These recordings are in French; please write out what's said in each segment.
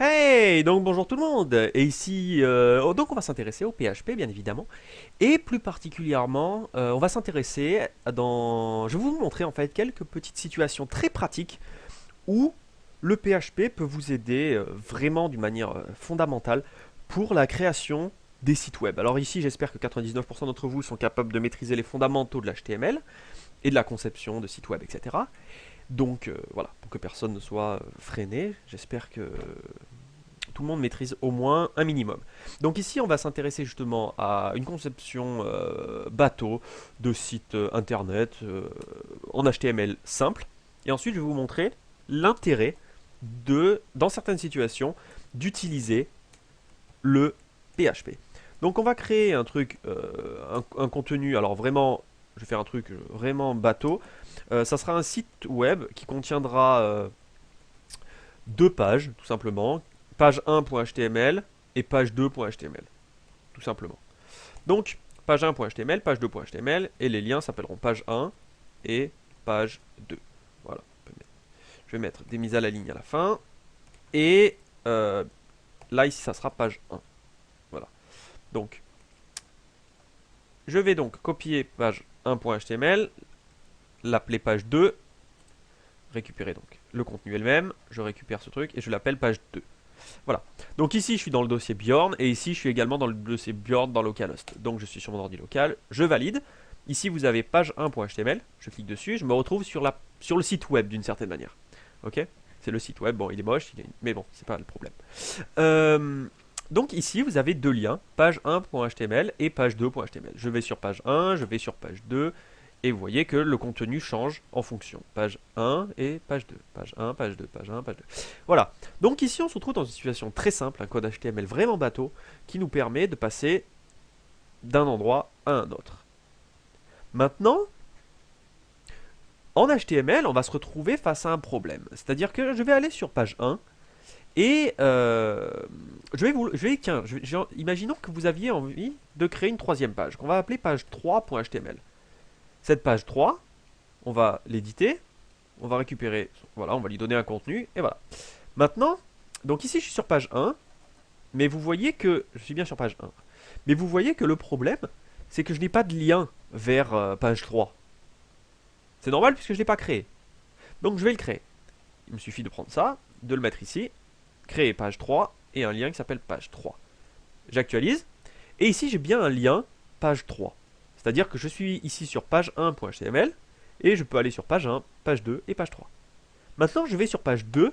Hey, donc bonjour tout le monde. Et ici, donc on va s'intéresser au PHP bien évidemment, et plus particulièrement, on va s'intéresser je vais vous montrer en fait quelques petites situations très pratiques où le PHP peut vous aider vraiment d'une manière fondamentale pour la création des sites web. Alors ici, j'espère que 99% d'entre vous sont capables de maîtriser les fondamentaux de l'HTML et de la conception de sites web, etc. Donc voilà, pour que personne ne soit freiné, j'espère que tout le monde maîtrise au moins un minimum. Donc ici, on va s'intéresser justement à une conception bateau de site internet en HTML simple. Et ensuite, je vais vous montrer l'intérêt dans certaines situations, d'utiliser le PHP. Donc on va créer un truc, un contenu, alors vraiment, je vais faire un truc vraiment bateau. Ça sera un site web qui contiendra deux pages, tout simplement. Page 1.html et page 2.html, tout simplement. Donc, page 1.html, page 2.html, et les liens s'appelleront page 1 et page 2. Voilà. Je vais mettre des mises à la ligne à la fin. Et là, ici, ça sera page 1. Voilà. Donc, je vais donc copier page 1.html, l'appeler page 2, récupérer donc le contenu elle-même, je récupère ce truc et je l'appelle page 2. Voilà. Donc ici, je suis dans le dossier Bjorn et ici, je suis également dans le dossier Bjorn dans localhost. Donc je suis sur mon ordi local, je valide. Ici, vous avez page 1.html. Je clique dessus, je me retrouve sur le site web d'une certaine manière. Ok. C'est le site web. Bon, il est moche, mais bon, c'est pas le problème. Euh, donc ici, vous avez deux liens, page 1.html et page 2.html. Je vais sur page 1, je vais sur page 2, et vous voyez que le contenu change en fonction. Page 1 et page 2. Page 1, page 2, page 1, page 2. Voilà. Donc ici, on se retrouve dans une situation très simple, un code HTML vraiment bateau, qui nous permet de passer d'un endroit à un autre. Maintenant, en HTML, on va se retrouver face à un problème. C'est-à-dire que je vais aller sur page 1, et imaginons que vous aviez envie de créer une troisième page, qu'on va appeler page 3.html. Cette page 3, on va l'éditer, on va récupérer, voilà, on va lui donner un contenu, et voilà. Maintenant, donc ici je suis sur page 1, mais vous voyez que, je suis bien sur page 1, mais vous voyez que le problème, c'est que je n'ai pas de lien vers page 3. C'est normal puisque je ne l'ai pas créé. Donc je vais le créer. Il me suffit de prendre ça, de le mettre ici, créer page 3, et un lien qui s'appelle page 3. J'actualise, et ici j'ai bien un lien page 3. C'est-à-dire que je suis ici sur page 1.html, et je peux aller sur page 1, page 2 et page 3. Maintenant je vais sur page 2,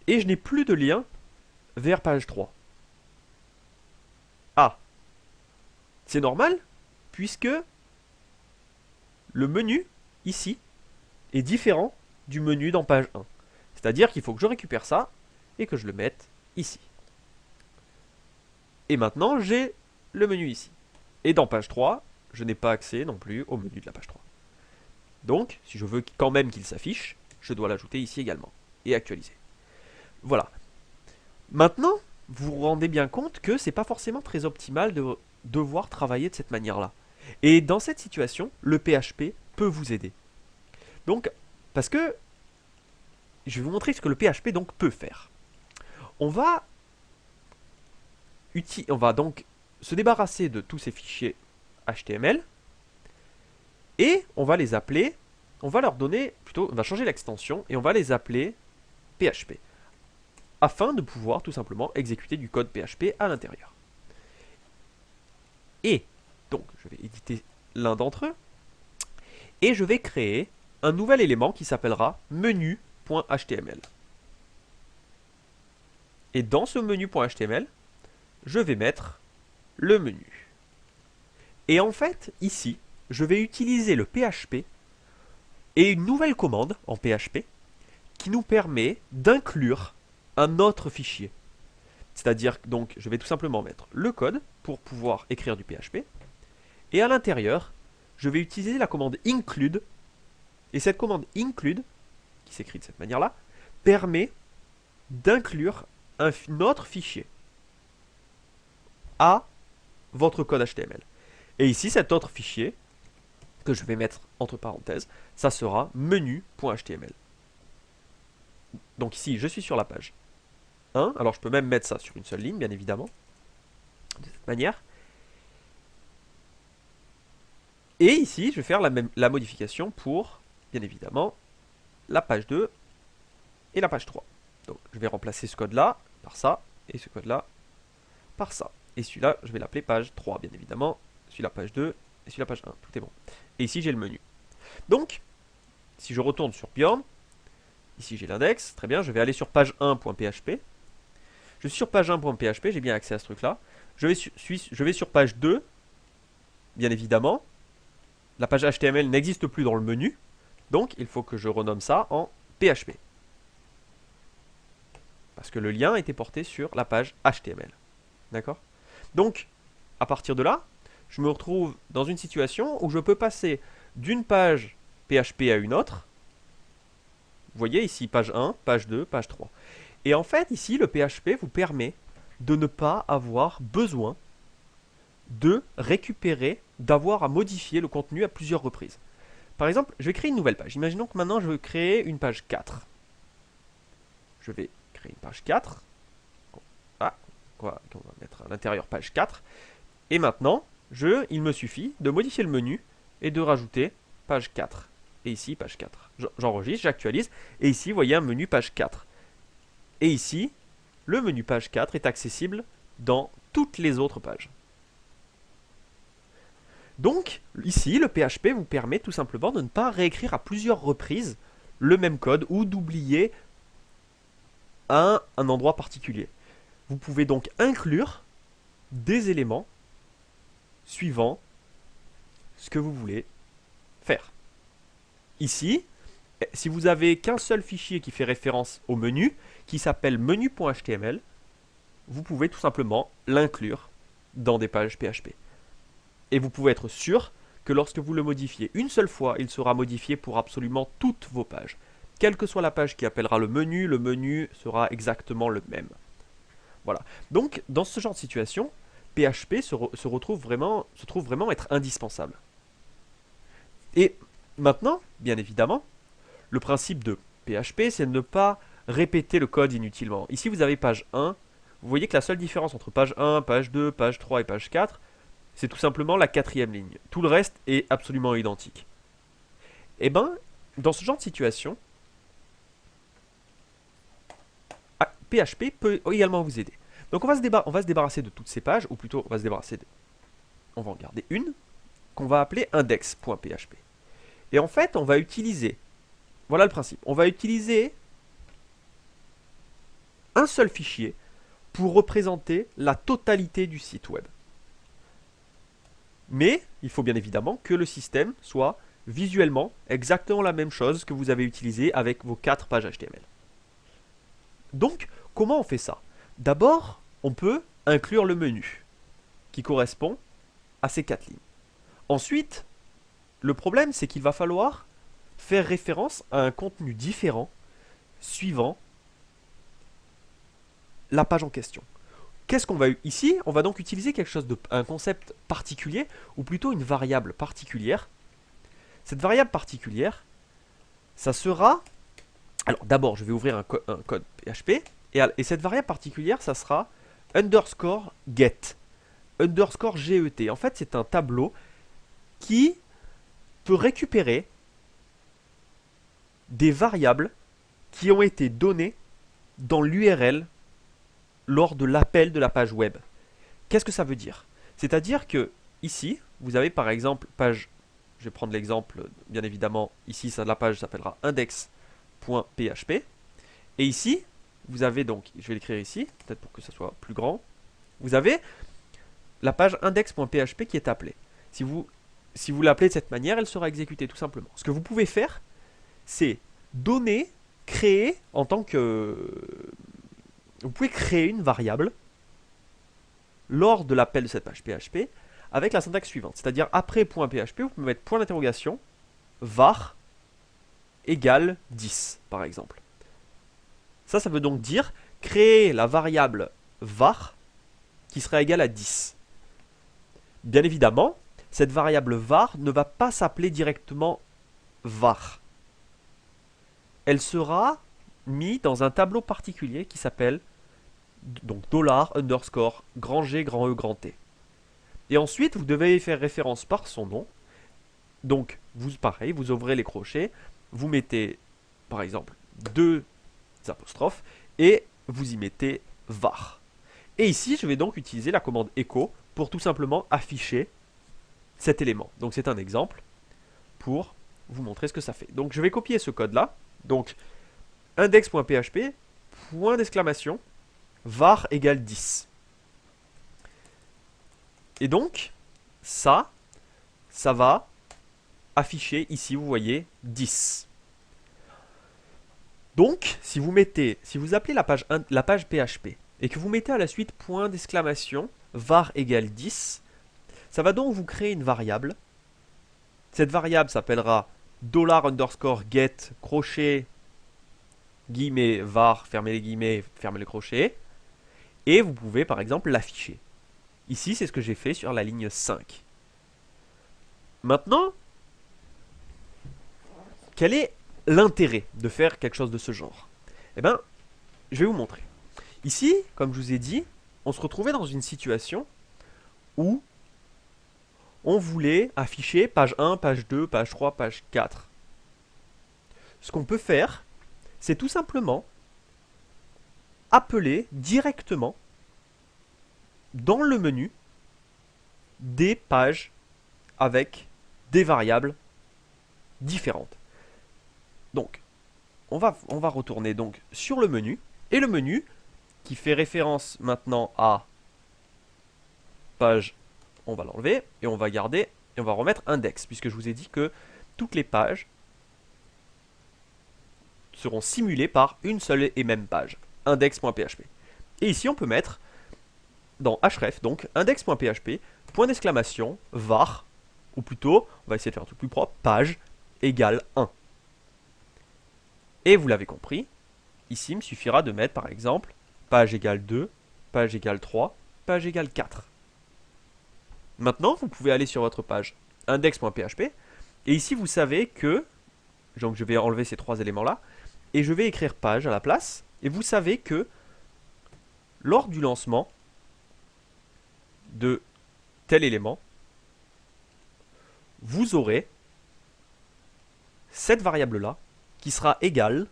et je n'ai plus de lien vers page 3. Ah, c'est normal, puisque le menu, ici, est différent du menu dans page 1. C'est-à-dire qu'il faut que je récupère ça, et que je le mette ici. Et maintenant, j'ai le menu ici. Et dans page 3, je n'ai pas accès non plus au menu de la page 3. Donc, si je veux quand même qu'il s'affiche, je dois l'ajouter ici également. Et actualiser. Voilà. Maintenant, vous vous rendez bien compte que c'est pas forcément très optimal de devoir travailler de cette manière-là. Et dans cette situation, le PHP peut vous aider. Donc, parce que je vais vous montrer ce que le PHP donc peut faire. On va, on va donc se débarrasser de tous ces fichiers HTML et on va les appeler, on va leur donner, plutôt, on va changer l'extension et on va les appeler PHP afin de pouvoir tout simplement exécuter du code PHP à l'intérieur. Et donc, je vais éditer l'un d'entre eux et je vais créer un nouvel élément qui s'appellera menu.html. Et dans ce menu.html, je vais mettre le menu. Et en fait, ici, je vais utiliser le PHP et une nouvelle commande en PHP qui nous permet d'inclure un autre fichier. C'est-à-dire que donc je vais tout simplement mettre le code pour pouvoir écrire du PHP. Et à l'intérieur, je vais utiliser la commande include. Et cette commande include, qui s'écrit de cette manière-là, permet d'inclure un autre fichier à votre code HTML. Et ici, cet autre fichier, que je vais mettre entre parenthèses, ça sera menu.html. Donc ici, je suis sur la page. 1. Alors je peux même mettre ça sur une seule ligne, bien évidemment, de cette manière. Et ici, je vais faire la modification pour, bien évidemment, la page 2 et la page 3. Donc je vais remplacer ce code-là par ça, et ce code-là par ça. Et celui-là, je vais l'appeler page 3, bien évidemment. Celui-là, page 2, et celui-là, page 1. Tout est bon. Et ici, j'ai le menu. Donc, si je retourne sur Bjorn, ici j'ai l'index, très bien, je vais aller sur page 1.php. Je suis sur page 1.php, j'ai bien accès à ce truc-là. Je vais sur page 2, bien évidemment. La page HTML n'existe plus dans le menu, donc il faut que je renomme ça en PHP. Parce que le lien était porté sur la page HTML. D'accord? Donc, à partir de là, je me retrouve dans une situation où je peux passer d'une page PHP à une autre. Vous voyez ici, page 1, page 2, page 3. Et en fait, ici, le PHP vous permet de ne pas avoir besoin de récupérer, d'avoir à modifier le contenu à plusieurs reprises. Par exemple, je vais créer une nouvelle page. Imaginons que maintenant, je veux créer une page 4. Je vais créer une page 4. Ah, on va mettre à l'intérieur page 4. Et maintenant, il me suffit de modifier le menu et de rajouter page 4. Et ici, page 4. J'enregistre, j'actualise. Et ici, vous voyez un menu page 4. Et ici, le menu page 4 est accessible dans toutes les autres pages. Donc, ici, le PHP vous permet tout simplement de ne pas réécrire à plusieurs reprises le même code ou d'oublier un endroit particulier. Vous pouvez donc inclure des éléments suivant ce que vous voulez faire. Ici, si vous avez qu'un seul fichier qui fait référence au menu, qui s'appelle menu.html, vous pouvez tout simplement l'inclure dans des pages PHP. Et vous pouvez être sûr que lorsque vous le modifiez une seule fois, il sera modifié pour absolument toutes vos pages. Quelle que soit la page qui appellera le menu sera exactement le même. Voilà. Donc, dans ce genre de situation, PHP se trouve vraiment être indispensable. Et maintenant, bien évidemment, le principe de PHP, c'est de ne pas répéter le code inutilement. Ici, vous avez page 1. Vous voyez que la seule différence entre page 1, page 2, page 3 et page 4, c'est tout simplement la quatrième ligne. Tout le reste est absolument identique. Et bien, dans ce genre de situation, PHP peut également vous aider. Donc on va se débarrasser de toutes ces pages, ou plutôt on va en garder une, qu'on va appeler index.php. Et en fait, on va utiliser, voilà le principe, on va utiliser un seul fichier pour représenter la totalité du site web. Mais il faut bien évidemment que le système soit visuellement exactement la même chose que vous avez utilisé avec vos 4 pages HTML. Donc, comment on fait ça? D'abord, on peut inclure le menu qui correspond à ces 4 lignes. Ensuite, le problème, c'est qu'il va falloir faire référence à un contenu différent suivant la page en question. Qu'est-ce qu'on va ici? On va donc utiliser un concept particulier, ou plutôt une variable particulière. Cette variable particulière, ça sera... Alors d'abord, je vais ouvrir un code PHP, et cette variable particulière, ça sera underscore get, underscore get. En fait, c'est un tableau qui peut récupérer des variables qui ont été données dans l'URL lors de l'appel de la page web. Qu'est-ce que ça veut dire? C'est-à-dire que ici, vous avez par exemple page, je vais prendre l'exemple, bien évidemment, ici la page s'appellera index.php, et ici, vous avez donc, je vais l'écrire ici, peut-être pour que ça soit plus grand, vous avez la page index.php qui est appelée. Si vous l'appelez de cette manière, elle sera exécutée tout simplement. Ce que vous pouvez faire, c'est créer en tant que... Vous pouvez créer une variable lors de l'appel de cette page PHP avec la syntaxe suivante. C'est-à-dire, après .php, vous pouvez mettre point d'interrogation, var égale 10, par exemple. Ça veut donc dire créer la variable var qui sera égale à 10. Bien évidemment, cette variable var ne va pas s'appeler directement var. Elle sera mise dans un tableau particulier qui s'appelle donc dollar underscore grand G grand E grand T. Et ensuite, vous devez y faire référence par son nom. Donc, pareil, vous ouvrez les crochets, vous mettez, par exemple, deux apostrophes, et vous y mettez var. Et ici, je vais donc utiliser la commande echo pour tout simplement afficher cet élément. Donc, c'est un exemple pour vous montrer ce que ça fait. Donc, je vais copier ce code-là. Donc, index.php, point d'exclamation, var égale 10. Et donc, ça va afficher ici, vous voyez, 10. Donc, si vous appelez la page PHP et que vous mettez à la suite point d'exclamation var égale 10, ça va donc vous créer une variable. Cette variable s'appellera $_ crochet guillemets var, fermez les guillemets, fermez les crochets, et vous pouvez par exemple l'afficher. Ici, c'est ce que j'ai fait sur la ligne 5. Maintenant, quel est l'intérêt de faire quelque chose de ce genre? Eh bien, je vais vous montrer. Ici, comme je vous ai dit, on se retrouvait dans une situation où on voulait afficher page 1, page 2, page 3, page 4. Ce qu'on peut faire, c'est tout simplement appeler directement dans le menu des pages avec des variables différentes. Donc, on va retourner donc sur le menu, et le menu qui fait référence maintenant à page, on va l'enlever, et on va garder, et on va remettre index, puisque je vous ai dit que toutes les pages seront simulées par une seule et même page, index.php. Et ici, on peut mettre dans href, donc index.php, point d'exclamation, var, ou plutôt, on va essayer de faire un truc plus propre, page égale 1. Et vous l'avez compris, ici, il me suffira de mettre par exemple page égale 2, page égale 3, page égale 4. Maintenant, vous pouvez aller sur votre page index.php, et ici, vous savez que, donc je vais enlever ces trois éléments-là, et je vais écrire page à la place, et vous savez que lors du lancement de tel élément, vous aurez cette variable-là qui sera égale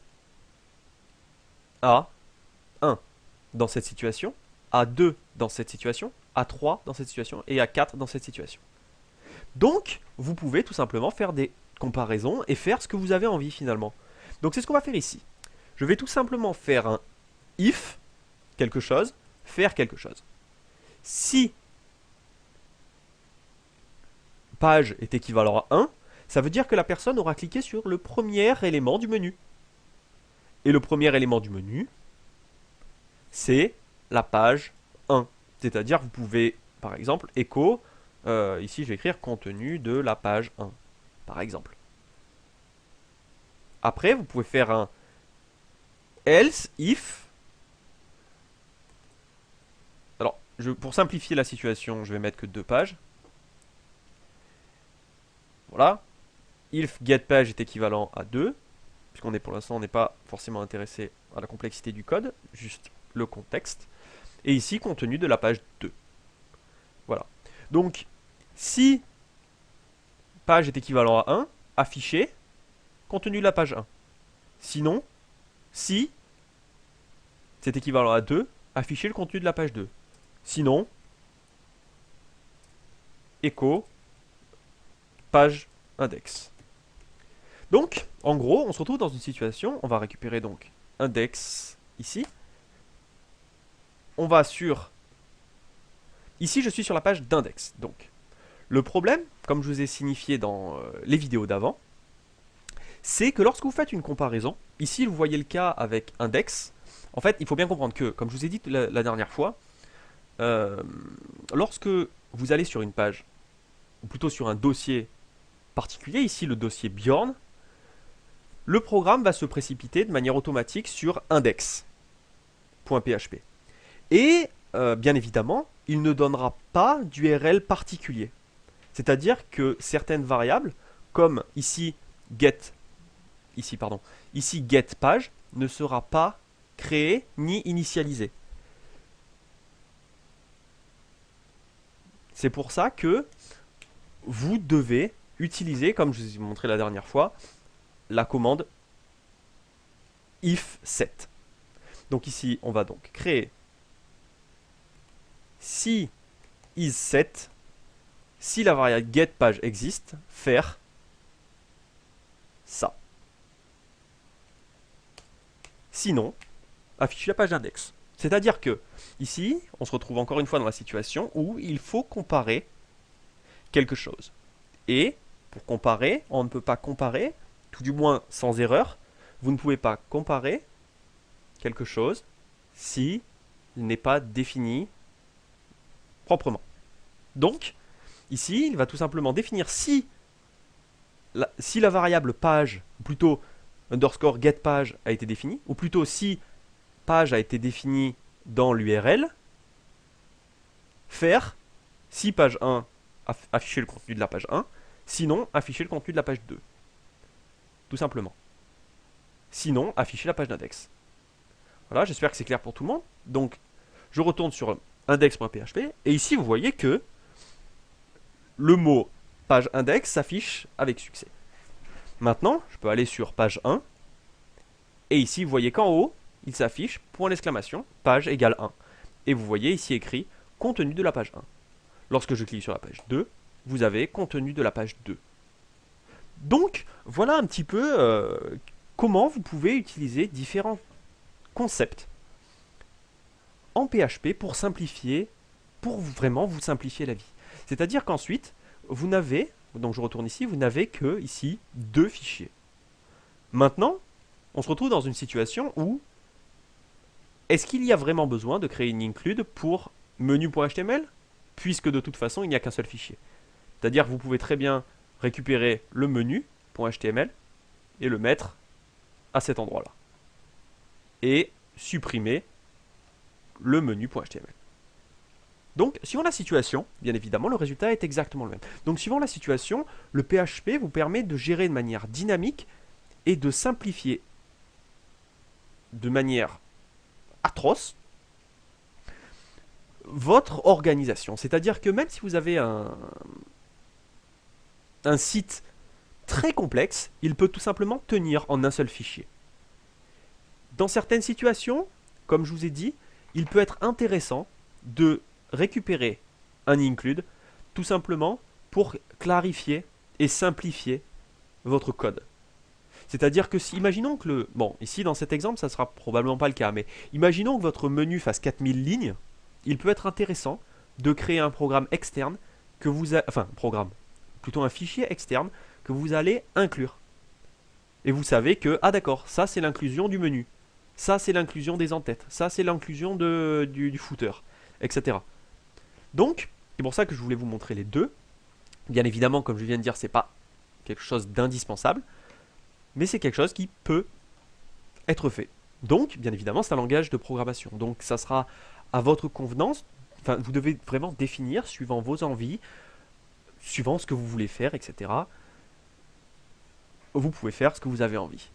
à 1 dans cette situation, à 2 dans cette situation, à 3 dans cette situation et à 4 dans cette situation. Donc, vous pouvez tout simplement faire des comparaisons et faire ce que vous avez envie finalement. Donc, c'est ce qu'on va faire ici. Je vais tout simplement faire un if quelque chose, faire quelque chose. Si page est équivalent à 1, ça veut dire que la personne aura cliqué sur le premier élément du menu. Et le premier élément du menu, c'est la page 1. C'est-à-dire, vous pouvez, par exemple, echo, ici je vais écrire contenu de la page 1, par exemple. Après, vous pouvez faire un else if. Alors, pour simplifier la situation, je vais mettre que 2 pages. Voilà. If getPage est équivalent à 2, puisqu'on est pour l'instant, on n'est pas forcément intéressé à la complexité du code, juste le contexte. Et ici, contenu de la page 2. Voilà. Donc, si page est équivalent à 1, afficher contenu de la page 1. Sinon, si c'est équivalent à 2, afficher le contenu de la page 2. Sinon, echo page index. Donc, en gros, on se retrouve dans une situation, on va récupérer donc index ici. On va sur... Ici, je suis sur la page d'index. Donc, le problème, comme je vous ai signifié dans les vidéos d'avant, c'est que lorsque vous faites une comparaison, ici, vous voyez le cas avec index. En fait, il faut bien comprendre que, comme je vous ai dit la dernière fois, lorsque vous allez sur une page, ou plutôt sur un dossier particulier, ici le dossier Bjorn, le programme va se précipiter de manière automatique sur index.php. Et bien évidemment, il ne donnera pas d'URL particulier. C'est-à-dire que certaines variables, comme ici getPage, ne sera pas créée ni initialisée. C'est pour ça que vous devez utiliser, comme je vous ai montré la dernière fois, la commande if set. Donc ici, on va donc créer si is set, si la variable getPage existe, faire ça. Sinon, afficher la page d'index. C'est-à-dire que, ici, on se retrouve encore une fois dans la situation où il faut comparer quelque chose. Et, pour comparer, on ne peut pas comparer, tout du moins sans erreur, vous ne pouvez pas comparer quelque chose si il n'est pas défini proprement. Donc, ici, il va tout simplement définir si la variable page, ou plutôt underscore getPage a été définie, ou plutôt si page a été définie dans l'URL, faire si page 1 afficher le contenu de la page 1, sinon afficher le contenu de la page 2. Tout simplement. Sinon, afficher la page d'index. Voilà, j'espère que c'est clair pour tout le monde. Donc, je retourne sur index.php, et ici, vous voyez que le mot page index s'affiche avec succès. Maintenant, je peux aller sur page 1, et ici, vous voyez qu'en haut, il s'affiche point d'exclamation, page égale 1. Et vous voyez ici écrit contenu de la page 1. Lorsque je clique sur la page 2, vous avez contenu de la page 2. Donc, voilà un petit peu comment vous pouvez utiliser différents concepts en PHP pour simplifier, pour vraiment vous simplifier la vie. C'est-à-dire qu'ensuite, vous n'avez, donc je retourne ici, vous n'avez que ici 2 fichiers. Maintenant, on se retrouve dans une situation où est-ce qu'il y a vraiment besoin de créer une include pour menu.html, puisque de toute façon, il n'y a qu'un seul fichier. C'est-à-dire que vous pouvez très bien récupérer le menu.html et le mettre à cet endroit-là. Et supprimer le menu.html. Donc, suivant la situation, bien évidemment, le résultat est exactement le même. Donc, suivant la situation, le PHP vous permet de gérer de manière dynamique et de simplifier de manière atroce votre organisation. C'est-à-dire que même si vous avez un site très complexe, il peut tout simplement tenir en un seul fichier. Dans certaines situations, comme je vous ai dit, il peut être intéressant de récupérer un include tout simplement pour clarifier et simplifier votre code. C'est-à-dire que si, imaginons que le... Bon, ici dans cet exemple, ça ne sera probablement pas le cas, mais imaginons que votre menu fasse 4000 lignes, il peut être intéressant de créer un programme externe que vous... Enfin, plutôt un fichier externe que vous allez inclure. Et vous savez que, ah d'accord, ça c'est l'inclusion du menu. Ça c'est l'inclusion des entêtes. Ça c'est l'inclusion du footer, etc. Donc, c'est pour ça que je voulais vous montrer les deux. Bien évidemment, comme je viens de dire, c'est pas quelque chose d'indispensable, mais c'est quelque chose qui peut être fait. Donc, bien évidemment, c'est un langage de programmation. Donc, ça sera à votre convenance. Enfin, vous devez vraiment définir, suivant vos envies, suivant ce que vous voulez faire, etc. Vous pouvez faire ce que vous avez envie.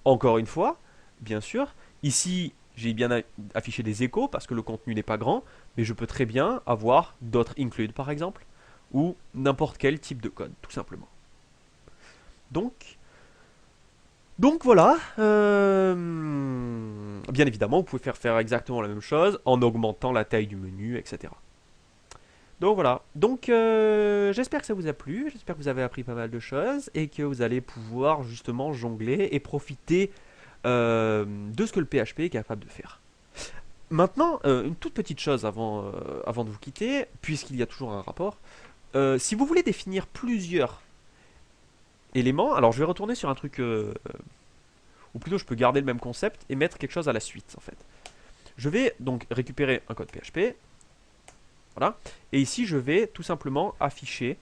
Encore une fois, bien sûr, ici, j'ai bien affiché des échos parce que le contenu n'est pas grand, mais je peux très bien avoir d'autres include, par exemple, ou n'importe quel type de code, tout simplement. Donc voilà, bien évidemment, vous pouvez faire exactement la même chose en augmentant la taille du menu, etc. Donc voilà, donc j'espère que ça vous a plu, j'espère que vous avez appris pas mal de choses et que vous allez pouvoir justement jongler et profiter de ce que le PHP est capable de faire. Maintenant, une toute petite chose avant de vous quitter, puisqu'il y a toujours un rapport. Si vous voulez définir plusieurs éléments, alors je vais retourner sur un truc, ou plutôt je peux garder le même concept et mettre quelque chose à la suite en fait. Je vais donc récupérer un code PHP, voilà, et ici je vais tout simplement afficher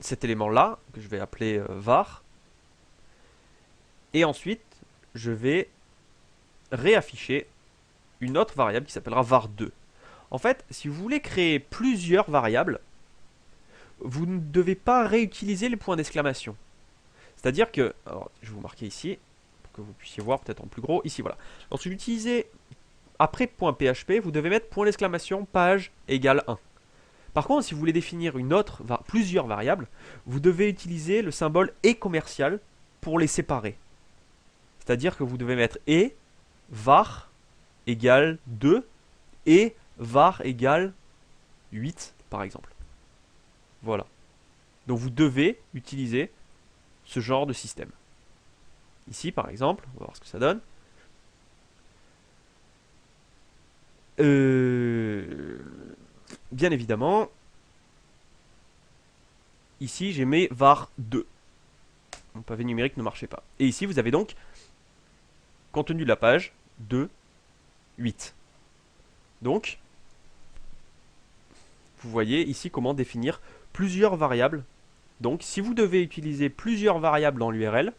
cet élément-là, que je vais appeler var, et ensuite je vais réafficher une autre variable qui s'appellera var2. En fait, si vous voulez créer plusieurs variables, vous ne devez pas réutiliser les points d'exclamation. C'est-à-dire que, alors, je vais vous marquer ici, pour que vous puissiez voir peut-être en plus gros, ici voilà. Lorsque vous utilisez après .php, vous devez mettre point d'exclamation page égale 1. Par contre, si vous voulez définir plusieurs variables, vous devez utiliser le symbole et commercial pour les séparer. C'est-à-dire que vous devez mettre et var égale 2 et var égale 8 par exemple. Voilà. Donc vous devez utiliser ce genre de système. Ici par exemple, on va voir ce que ça donne. Bien évidemment, ici j'ai mis var 2. Mon pavé numérique ne marchait pas. Et ici vous avez donc contenu de la page 2, 8. Donc, vous voyez ici comment définir plusieurs variables. Donc, si vous devez utiliser plusieurs variables dans l'URL,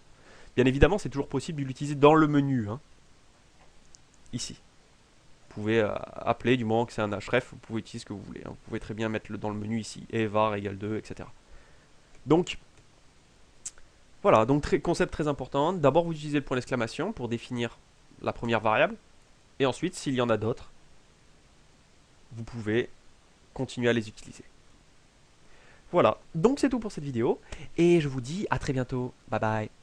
bien évidemment, c'est toujours possible de l'utiliser dans le menu. Hein. Ici. Vous pouvez appeler, du moment que c'est un href, vous pouvez utiliser ce que vous voulez. Hein. Vous pouvez très bien mettre dans le menu ici, et var égale 2, etc. Donc, voilà, donc concept très important. D'abord, vous utilisez le point d'exclamation pour définir la première variable. Et ensuite, s'il y en a d'autres, vous pouvez continuer à les utiliser. Voilà, donc c'est tout pour cette vidéo. Et je vous dis à très bientôt. Bye bye.